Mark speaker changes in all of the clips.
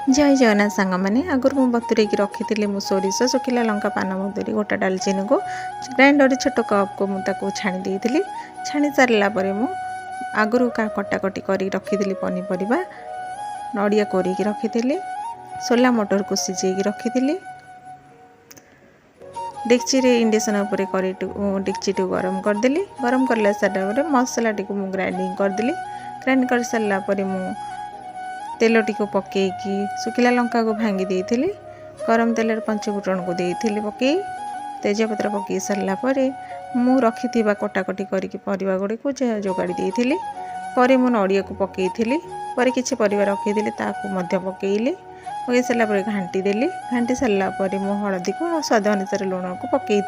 Speaker 1: जय जगन्नाथ सांग मैंने आगुरी मुझे बतुरे रखी मु सोरिष सुखिला लंका पान मधुरी गोटा डालचीनी को ग्राइंडर छोट कप को मुझे छाणी देती छाणी सारापर मु आगुरी का कटाकटी कर रखी पनीपरिया नड़िया कोरिकी रखी सोला मटर को सिझे रखी डेक्ची इंडक्शन उपर डेक्ची गरम करदेली गरम कर सारा मसला टी ग्राइंडिंग करदेली ग्राइंड कर सारापर मु तेल टी पकईकी सुखिला लंका को भांगी देती गरम तेल पंचफुटन को देती पकई तेजपत्र पकई सारापर मु रखी कटाकटी करके परिवा गुड़ी को जोगाड़ी देती पर मु नड़िया को पकई पर किसी परिवा रखी पकईली पकई सारापर घाटी देली घाटी सारापर मु हलदी को स्वाद अनुसार लुण को पकई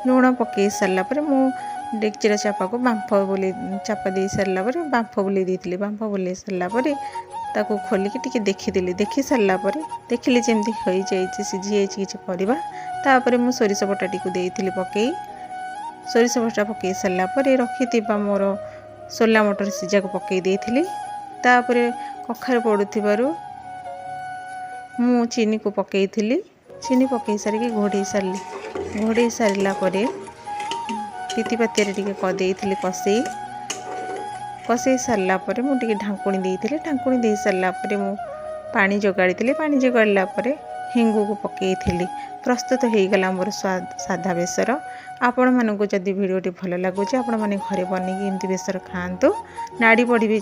Speaker 1: लुण पकई सारापर मु डेक्चीर चापा को बांफ बोली चापा दे सारापर बांफ बुले देती बांफ बुले सारापर ताको खोलिकी टिके देखीदेली देखी सारापर देखिली जमी हो सिझी जाइए किसी परिवा तापर मु सोरिष बटाटी को देती पकई सोरिष बटा पकई सारापर रखी मोर सोला मटर सिझा को पकई देती तापर कखार पड़ू मु चीनी को पकई चीनी पकई सारिकी घोड़े सारापर पीतिपाती टे कषे कषे सारापर मुझे ढाकुणी देती ढाकुणी दे सारापर मु पानी जोगाड़ी पानी जोगाड़ा हिंगू को पकई प्रस्तुत हो गला मोर साधा बेसर आपण मानक जदि भिडियोटी भल लगुच आपण मैंने घरे बनई एमती बेसर खातु नाड़ी पड़ी भी